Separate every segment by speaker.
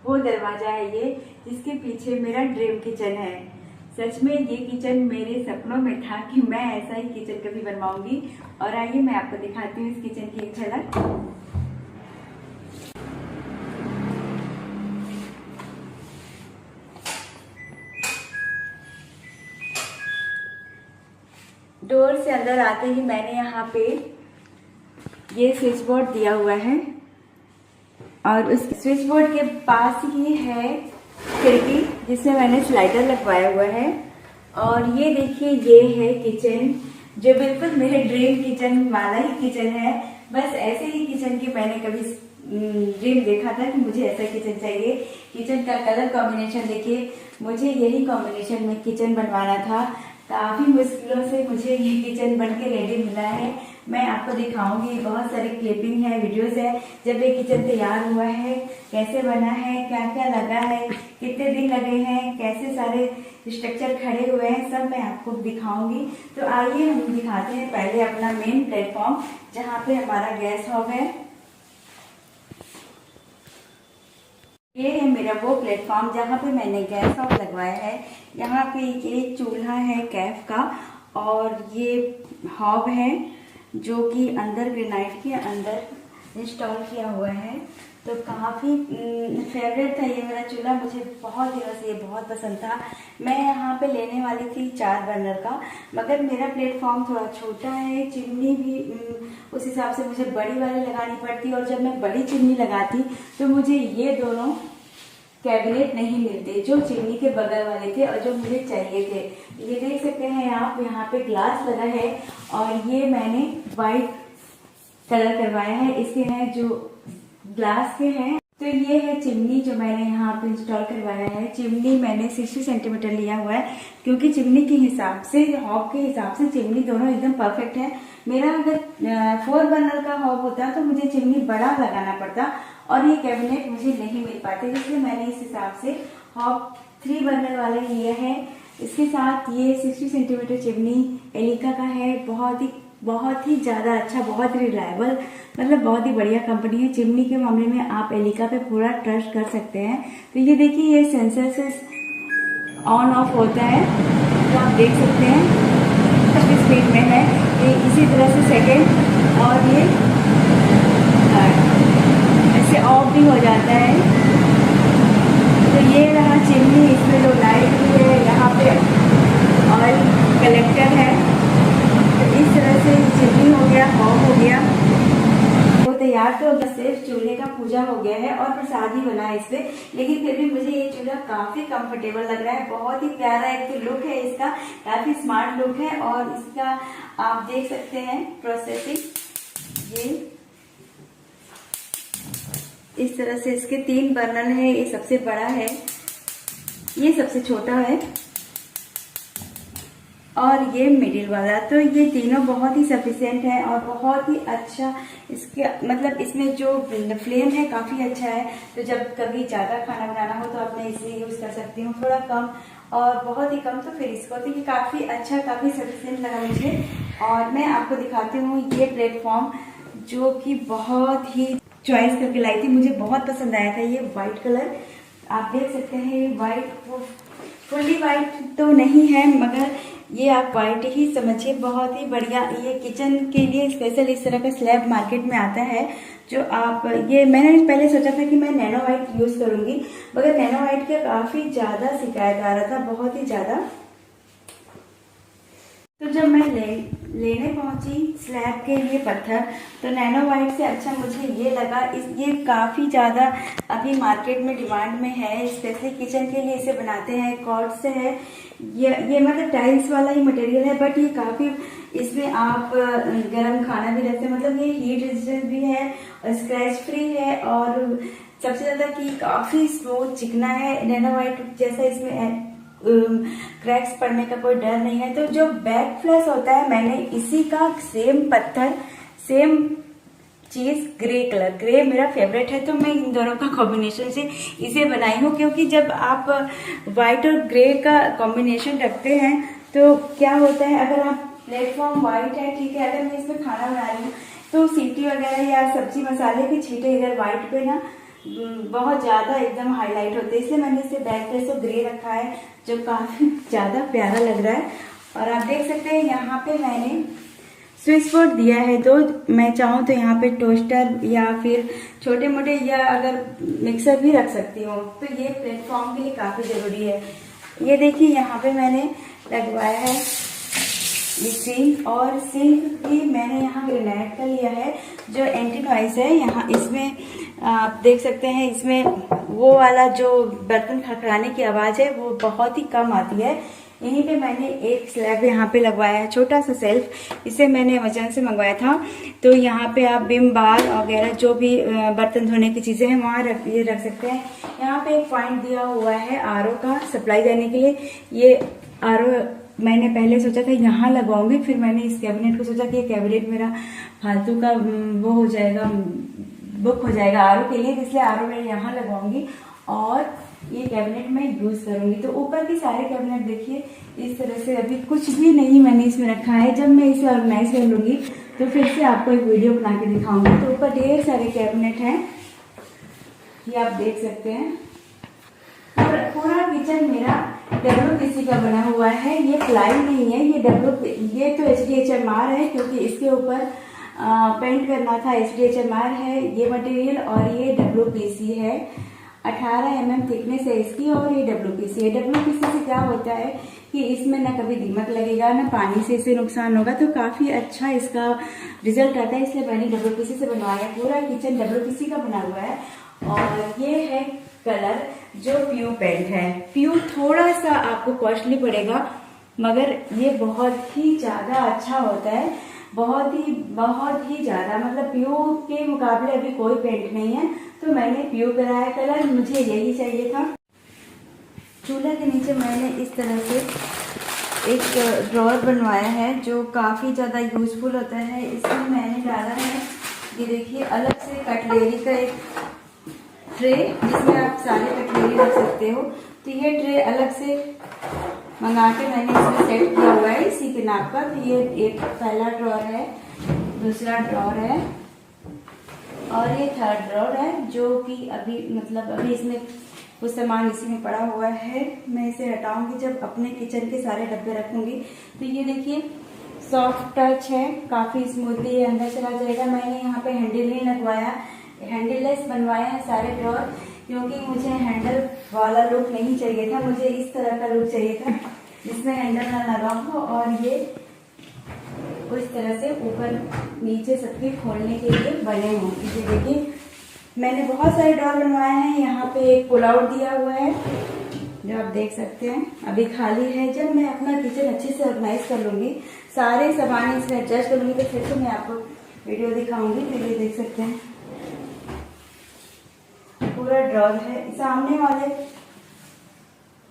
Speaker 1: वो दरवाजा है ये, जिसके पीछे मेरा ड्रीम किचन है। सच में ये किचन मेरे सपनों में था कि मैं ऐसा ही किचन कभी बनवाऊंगी। और आइए मैं आपको दिखाती हूँ इस किचन की एक झलक। डोर से अंदर आते ही मैंने यहाँ पे ये स्विच बोर्ड दिया हुआ है और उस स्विच बोर्ड के पास ही है खिड़की जिसमें मैंने स्लाइडर लगवाया हुआ है। और ये देखिए ये है किचन, जो बिल्कुल मेरे ड्रीम किचन वाला ही किचन है। बस ऐसे ही किचन की मैंने कभी ड्रीम देखा था कि मुझे ऐसा किचन चाहिए। किचन का कलर कॉम्बिनेशन देखिए, मुझे यही कॉम्बिनेशन में किचन बनवाना था। काफी मुश्किलों से मुझे ये किचन बन के रेडी मिला है। मैं आपको दिखाऊंगी, बहुत सारी क्लिपिंग है, वीडियोस है, जब ये किचन तैयार हुआ है, कैसे बना है, क्या क्या लगा है, कितने दिन लगे हैं, कैसे सारे स्ट्रक्चर खड़े हुए हैं, सब मैं आपको दिखाऊंगी। तो आइए हम दिखाते हैं पहले अपना मेन प्लेटफॉर्म, जहाँ पे हमारा गैस हॉब है। ये है मेरा वो प्लेटफॉर्म जहाँ पे मैंने गैस हॉब लगवाया है। यहाँ पे ये चूल्हा है कैफ का और ये हॉब है जो कि अंदर ग्रेनाइट के अंदर इंस्टॉल किया हुआ है। तो काफ़ी फेवरेट था ये मेरा चूल्हा, मुझे बहुत दिनों से ये बहुत पसंद था। मैं यहाँ पे लेने वाली थी 4 बर्नर का, मगर मेरा प्लेटफॉर्म थोड़ा छोटा है, चिमनी भी उस हिसाब से मुझे बड़ी वाली लगानी पड़ती। और जब मैं बड़ी चिमनी लगाती तो मुझे ये दोनों कैबिनेट नहीं मिलते जो चिमनी के बगल वाले थे और जो मुझे चाहिए थे। ये देख सकते हैं आप, यहाँ पे ग्लास लगा है और ये मैंने वाइट कलर करवाया है। इसके हैं जो ग्लास के हैं। तो ये है चिमनी जो मैंने यहाँ पे इंस्टॉल करवाया है। चिमनी मैंने 60 सेंटीमीटर लिया हुआ है क्योंकि चिमनी के हिसाब से, हॉब के हिसाब से चिमनी दोनों एकदम परफेक्ट है। मेरा अगर 4 बर्नर का हॉब होता तो मुझे चिमनी बड़ा लगाना पड़ता और ये कैबिनेट मुझे नहीं मिल पाते, इसलिए मैंने इस हिसाब से हॉब 3 बर्नर वाले लिए हैं। इसके साथ ये 60 सेंटीमीटर चिमनी एलिका का है, बहुत ही ज्यादा अच्छा, बहुत रिलायबल, मतलब बहुत ही बढ़िया कंपनी है। चिमनी के मामले में आप एलिका पे पूरा ट्रस्ट कर सकते हैं। तो ये देखिए, ये सेंसर से ऑन ऑफ होता है, तो आप देख सकते हैं फर्स्ट स्पीड में है ये, इसी तरह से सेकेंड, और ये ऐसे ऑफ भी हो जाता है। तो ये रहा चिमनी, इसमें 2 लाइट भी है, यहाँ पे ऑयल कलेक्टर है। तो इस तरह से चिमनी हो गया, हॉब हो गया, वो तैयार। तो बस सिर्फ चूल्हे का पूजा हो गया है और प्रसाद ही बना है इससे, लेकिन फिर भी मुझे ये चूल्हा काफी कंफर्टेबल लग रहा है। बहुत ही प्यारा एक तो लुक है इसका, काफी स्मार्ट लुक है। और इसका आप देख सकते हैं प्रोसेसिंग, ये इस तरह से इसके 3 बर्नर है। ये सबसे बड़ा है, ये सबसे छोटा है और ये मिडिल वाला। तो ये तीनों बहुत ही सफिशिएंट है और बहुत ही अच्छा, इसके मतलब इसमें जो फ्लेम है काफी अच्छा है। तो जब कभी ज्यादा खाना बनाना हो तो आप मैं इसे यूज कर सकती हूँ, थोड़ा कम और बहुत ही कम तो फिर इसको। तो ये काफी अच्छा, काफी सफिशिएंट लगा मुझे। और मैं आपको दिखाती हूँ ये प्लेटफॉर्म जो कि बहुत ही चॉइस करके लाई थी, मुझे बहुत पसंद आया था। ये व्हाइट कलर आप देख सकते हैं, ये व्हाइट, फुल्ली व्हाइट तो नहीं है मगर ये आप व्हाइट ही समझिए, बहुत ही बढ़िया। ये किचन के लिए स्पेशल इस तरह का स्लैब मार्केट में आता है, जो आप, ये मैंने पहले सोचा था कि मैं नैनो व्हाइट यूज करूंगी, मगर नैनो व्हाइट का काफी ज्यादा शिकायत आ रहा था, बहुत ही ज्यादा। तो जब मैं लेने पहुंची स्लैब के लिए पत्थर, तो नैनो व्हाइट से अच्छा मुझे ये लगा। ये काफ़ी ज़्यादा अभी मार्केट में डिमांड में है, स्पेशली किचन के लिए इसे बनाते हैं। कॉर्ड से है ये मतलब टाइल्स वाला ही मटेरियल है, बट ये काफ़ी, इसमें आप गरम खाना भी रहते हैं, मतलब ये हीट रेजिस्टेंस भी है और स्क्रैच फ्री है। और सबसे ज़्यादा कि काफ़ी स्मूथ चिकना है, नैनो व्हाइट जैसा इसमें क्रैक्स पड़ने का कोई डर नहीं है। तो जो बैक फ्लैश होता है, मैंने इसी का सेम पत्थर, सेम चीज, ग्रे कलर, ग्रे मेरा फेवरेट है, तो मैं इन दोनों का कॉम्बिनेशन से इसे बनाई हूँ। क्योंकि जब आप व्हाइट और ग्रे का कॉम्बिनेशन रखते हैं तो क्या होता है, अगर आप प्लेटफॉर्म व्हाइट है, ठीक है, अगर मैं इसमें खाना बना रही हूँ तो सीटी वगैरह या सब्जी मसाले के छींटे इधर व्हाइट पे ना, बहुत ज़्यादा एकदम हाईलाइट होते हैं, इसलिए मैंने इसे बैक पे तो ग्रे रखा है जो काफ़ी ज़्यादा प्यारा लग रहा है। और आप देख सकते हैं यहाँ पे मैंने स्विच बोर्ड दिया है, तो मैं चाहूँ तो यहाँ पे टोस्टर या फिर छोटे मोटे या अगर मिक्सर भी रख सकती हूँ, तो ये प्लेटफॉर्म के लिए काफ़ी ज़रूरी है। ये देखिए यहाँ पे मैंने लगवाया है ये सिंक, और सिंक भी मैंने यहाँ ग्रेनाइट का लिया है जो एंटी नॉइस है। यहाँ इसमें आप देख सकते हैं, इसमें वो वाला जो बर्तन खड़खड़ाने की आवाज़ है वो बहुत ही कम आती है। यहीं पे मैंने एक स्लैब यहाँ पे लगवाया है, छोटा सा सेल्फ, इसे मैंने अमेज़न से मंगवाया था। तो यहाँ पे आप विम बार वगैरह जो भी बर्तन धोने की चीज़ें हैं वहाँ ये रख सकते हैं। यहाँ पे एक पॉइंट दिया हुआ है आरओ का सप्लाई देने के लिए। ये आरओ मैंने पहले सोचा था यहाँ लगवाऊंगी, फिर मैंने इस कैबिनेट को सोचा कि ये कैबिनेट मेरा फालतू का वो हो जाएगा, बुक हो जाएगा आरओ के लिए, इसलिए आरओ मैं यहाँ लगवाऊंगी और ये कैबिनेट मैं यूज करूंगी। तो ऊपर की सारे कैबिनेट देखिए इस तरह से, अभी कुछ भी नहीं मैंने इसमें रखा है। जब मैं इसे ऑर्गेनाइज कर लूंगी तो फिर से आपको एक वीडियो बना के दिखाऊंगी। तो ऊपर ढेर सारे कैबिनेट हैं, ये आप देख सकते हैं। और पूरा किचन मेरा WPC का बना हुआ है, ये प्लाई नहीं है, ये तो HDHMR है, क्योंकि इसके ऊपर पेंट करना था। HDHMR है ये मटेरियल, और ये WPC है। 18 mm थिकनेस है इसकी, और ये WPC है। WPC से क्या होता है कि इसमें ना कभी दीमक लगेगा, ना पानी से इसे नुकसान होगा, तो काफी अच्छा इसका रिजल्ट आता है, इसलिए मैंने WPC से बनवाया। पूरा किचन WPC का बना हुआ है। और ये है कलर जो प्यू पेंट है। प्यू थोड़ा सा आपको कॉस्टली पड़ेगा, मगर ये बहुत ही ज्यादा अच्छा होता है, बहुत ही ज्यादा, मतलब प्यू के मुकाबले अभी कोई पेंट नहीं है। तो मैंने प्यू कराया कलर, मुझे यही चाहिए था। चूल्हे के नीचे मैंने इस तरह से एक ड्रॉअर बनवाया है जो काफी ज्यादा यूजफुल होता है। इसमें मैंने डाला है, ये देखिए, अलग से कटलेरी का एक ट्रे, जिसमें आप सारे कटलेरी रख सकते हो। तो ये ट्रे अलग से मंगा के मैंने इसमें सेट किया हुआ है इसी के नाप का। तो ये एक पहला ड्रॉअर है, दूसरा ड्रॉअर है, और ये थर्ड ड्रॉअर है, जो कि अभी इसमें कुछ सामान इसी में पड़ा हुआ है। मैं इसे हटाऊंगी जब अपने किचन के सारे डब्बे रखूंगी। तो ये देखिए सॉफ्ट टच है, काफी स्मूथली ये अंदर चला जाएगा। मैंने यहाँ पे हैंडल नहीं लगवाया, हैंडललेस बनवाया है सारे ड्रॉअर, क्योंकि मुझे हैंडल वाला लुक नहीं चाहिए था, मुझे इस तरह का लुक चाहिए था जिसमें हैंडल ना लगा हो, और ये उस तरह से ऊपर नीचे सबके खोलने के लिए बने हों। ये देखिए मैंने बहुत सारे ड्रॉअर बनवाए हैं। यहाँ पे एक पुल आउट दिया हुआ है जो आप देख सकते हैं, अभी खाली है। जब मैं अपना किचन अच्छे से ऑर्गेनाइज कर लूंगी, सारे सामान इसमें एडजस्ट कर लूंगी, तो फिर से मैं आपको वीडियो दिखाऊंगी। तो ये देख सकते हैं पूरा ड्रॉअर है। सामने वाले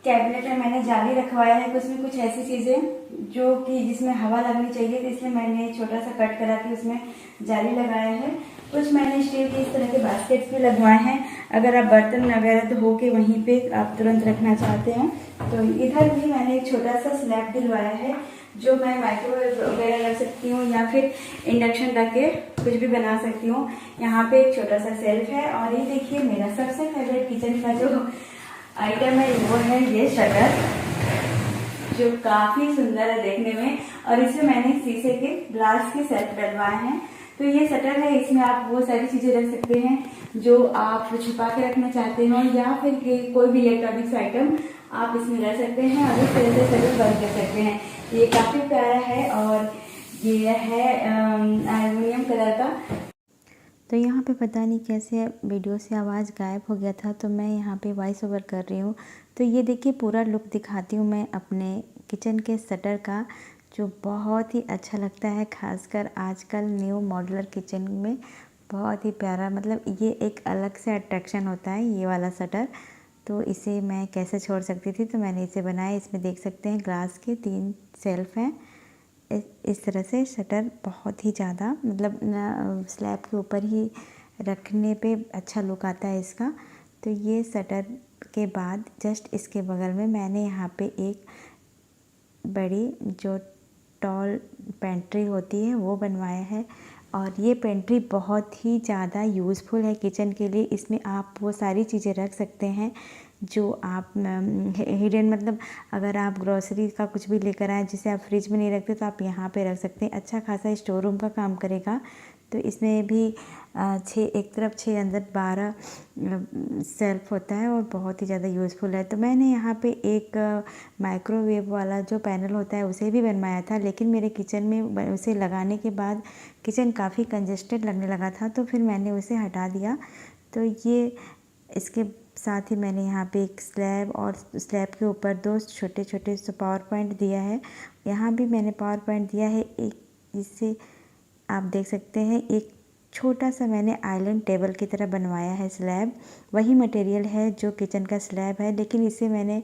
Speaker 1: कैबिनेट में मैंने जाली रखवाया है, कुछ में कुछ ऐसी चीजें जो कि जिसमें हवा लगनी चाहिए, तो इसलिए मैंने छोटा सा कट करा के उसमें जाली लगाया है। कुछ मैंने स्टील के इस तरह के बास्केट्स भी लगवाए हैं, अगर आप बर्तन वगैरह धो के वहीं पे आप तुरंत रखना चाहते हैं। तो इधर भी मैंने एक छोटा सा स्लैब दिलवाया है, जो मैं माइक्रोवेव वगैरह रख सकती हूँ या फिर इंडक्शन रख के कुछ भी बना सकती हूँ। यहाँ पे एक छोटा सा सेल्फ है, और ये देखिए मेरा सबसे फेवरेट किचन का जो आइटम है वो है ये शटर, जो काफी सुंदर है देखने में। और इसमें मैंने शीशे के ग्लास के सेट डलवाए हैं। तो ये शटर है, इसमें आप वो सारी चीजें रख सकते हैं जो आप छुपा के रखना चाहते हो, या फिर कोई भी इलेक्ट्रॉनिक्स आइटम आप इसमें रख सकते हैं, और इस तरह से शटर बंद कर सकते हैं। ये काफी प्यारा है, और ये है एल्युमिनियम कलर का।
Speaker 2: तो यहाँ पे पता नहीं कैसे वीडियो से आवाज़ गायब हो गया था, तो मैं यहाँ पे वॉइस ओवर कर रही हूँ। तो ये देखिए पूरा लुक दिखाती हूँ मैं अपने किचन के शटर का, जो बहुत ही अच्छा लगता है, खासकर आजकल न्यू मॉड्यूलर किचन में बहुत ही प्यारा, मतलब ये एक अलग से अट्रैक्शन होता है ये वाला शटर। तो इसे मैं कैसे छोड़ सकती थी, तो मैंने इसे बनाया। इसमें देख सकते हैं ग्लास के 3 शेल्फ हैं। इस तरह से शटर बहुत ही ज़्यादा, मतलब स्लैब के ऊपर ही रखने पे अच्छा लुक आता है इसका। तो ये शटर के बाद जस्ट इसके बगल में मैंने यहाँ पे एक बड़ी जो टॉल पेंट्री होती है वो बनवाया है। और ये पेंट्री बहुत ही ज़्यादा यूज़फुल है किचन के लिए। इसमें आप वो सारी चीज़ें रख सकते हैं जो आप हिडन, मतलब अगर आप ग्रोसरी का कुछ भी लेकर आए जिसे आप फ्रिज में नहीं रखते तो आप यहाँ पे रख सकते हैं। अच्छा खासा स्टोर रूम का काम करेगा। तो इसमें भी 6 एक तरफ 6 अंदर 12 सेल्फ होता है और बहुत ही ज़्यादा यूज़फुल है। तो मैंने यहाँ पे एक माइक्रोवेव वाला जो पैनल होता है उसे भी बनवाया था, लेकिन मेरे किचन में उसे लगाने के बाद किचन काफ़ी कंजेस्टेड लगने लगा था, तो फिर मैंने उसे हटा दिया। तो ये इसके साथ ही मैंने यहाँ पे एक स्लैब और स्लैब के ऊपर 2 छोटे छोटे से पावर पॉइंट दिया है। यहाँ भी मैंने पावर पॉइंट दिया है एक, जिससे आप देख सकते हैं एक छोटा सा मैंने आइलैंड टेबल की तरह बनवाया है स्लैब। वही मटेरियल है जो किचन का स्लैब है, लेकिन इसे मैंने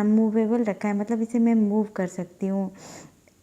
Speaker 2: मूवेबल रखा है, मतलब इसे मैं मूव कर सकती हूँ।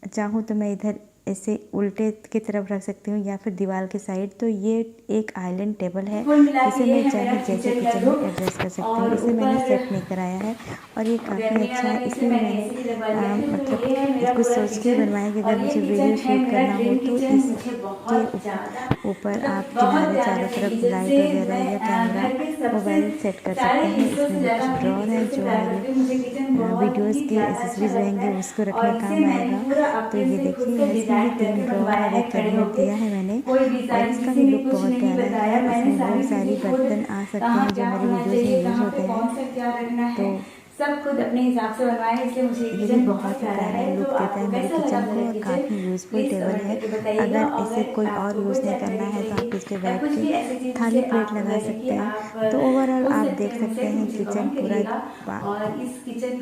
Speaker 2: चाहूँ तो मैं इधर इसे उल्टे की तरफ रख सकती हूँ या फिर दीवार के साइड। तो ये एक आइलैंड टेबल है, इसे मैं चाहे जैसे किचन में एडजस्ट कर सकती हूँ। इसे मैंने सेट नहीं कराया है और ये काफ़ी अच्छा है। इसमें मैंने मतलब कुछ सोच के बनवाया कि अगर मुझे वीडियो शूट करना हो तो इसके ऊपर आप किनारे चारों तरफ लाइट वगैरह या कैमरा मोबाइल सेट कर सकते हैं। इसमें कुछ ड्रॉर है जो मेरे वीडियोज़ के एक्सेसरीज रहेंगे उसको रखने काम आएगा। तो ये देखिए इसमें भी 3 ड्रॉर और एक कैबिनेट दिया है मैंने, और इसका भी लुक बहुत प्यारा है। इसमें बहुत सारी बर्तन आ सकते हैं जो मेरे वीडियोज़ में यूज़ होते हैं। तो
Speaker 1: सब खुद अपने हिसाब से बनवाए, इसलिए मुझे
Speaker 2: ये भी
Speaker 1: किचन
Speaker 2: बहुत ही प्यारा लुक देता है मेरे किचन को और काफ़ी यूज़फुल टेबल है। अगर इसे कोई और यूज़ नहीं करना है तो आप इस पर बैठ के थाली प्लेट लगा सकते हैं। तो ओवरऑल आप देख सकते हैं किचन पूरा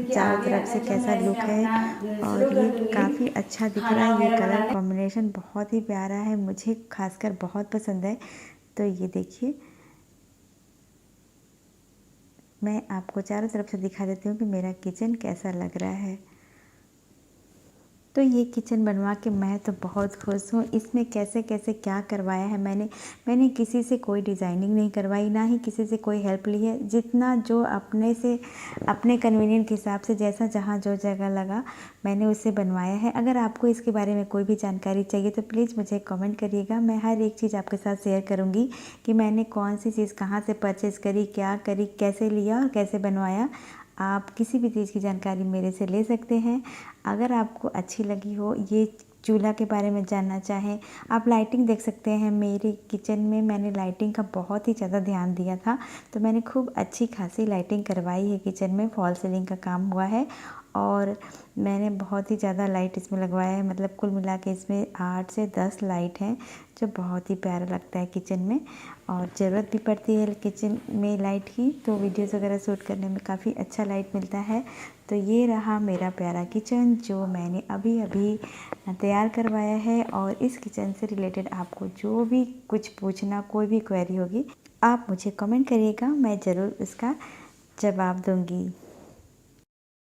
Speaker 2: चारों तरफ से कैसा लुक है और ये काफ़ी अच्छा दिख रहा है। ये कलर कॉम्बिनेशन बहुत ही प्यारा है, मुझे खासकर बहुत पसंद है। तो ये देखिए मैं आपको चारों तरफ से दिखा देती हूँ कि मेरा किचन कैसा लग रहा है। तो ये किचन बनवा के मैं तो बहुत खुश हूँ। इसमें कैसे कैसे क्या करवाया है मैंने किसी से कोई डिज़ाइनिंग नहीं करवाई, ना ही किसी से कोई हेल्प ली है। जितना जो अपने से अपने कन्वीनियंट के हिसाब से जैसा जहाँ जो जगह लगा मैंने उसे बनवाया है। अगर आपको इसके बारे में कोई भी जानकारी चाहिए तो प्लीज़ मुझे कमेंट करिएगा। मैं हर एक चीज़ आपके साथ शेयर करूँगी कि मैंने कौन सी चीज़ कहाँ से परचेज़ करी, क्या करी, कैसे लिया और कैसे बनवाया। आप किसी भी चीज़ की जानकारी मेरे से ले सकते हैं। अगर आपको अच्छी लगी हो, ये चूल्हा के बारे में जानना चाहें, आप लाइटिंग देख सकते हैं। मेरे किचन में मैंने लाइटिंग का बहुत ही ज़्यादा ध्यान दिया था, तो मैंने खूब अच्छी खासी लाइटिंग करवाई है किचन में। फॉल सीलिंग का काम हुआ है और मैंने बहुत ही ज़्यादा लाइट इसमें लगवाया है। मतलब कुल मिला के इसमें 8 से 10 लाइट हैं, जो बहुत ही प्यारा लगता है किचन में। और ज़रूरत भी पड़ती है किचन में लाइट की, तो वीडियोज़ वगैरह शूट करने में काफ़ी अच्छा लाइट मिलता है। तो ये रहा मेरा प्यारा किचन जो मैंने अभी अभी तैयार करवाया है। और इस किचन से रिलेटेड आपको जो भी कुछ पूछना, कोई भी क्वेरी होगी, आप मुझे कमेंट करिएगा, मैं ज़रूर उसका जवाब दूँगी।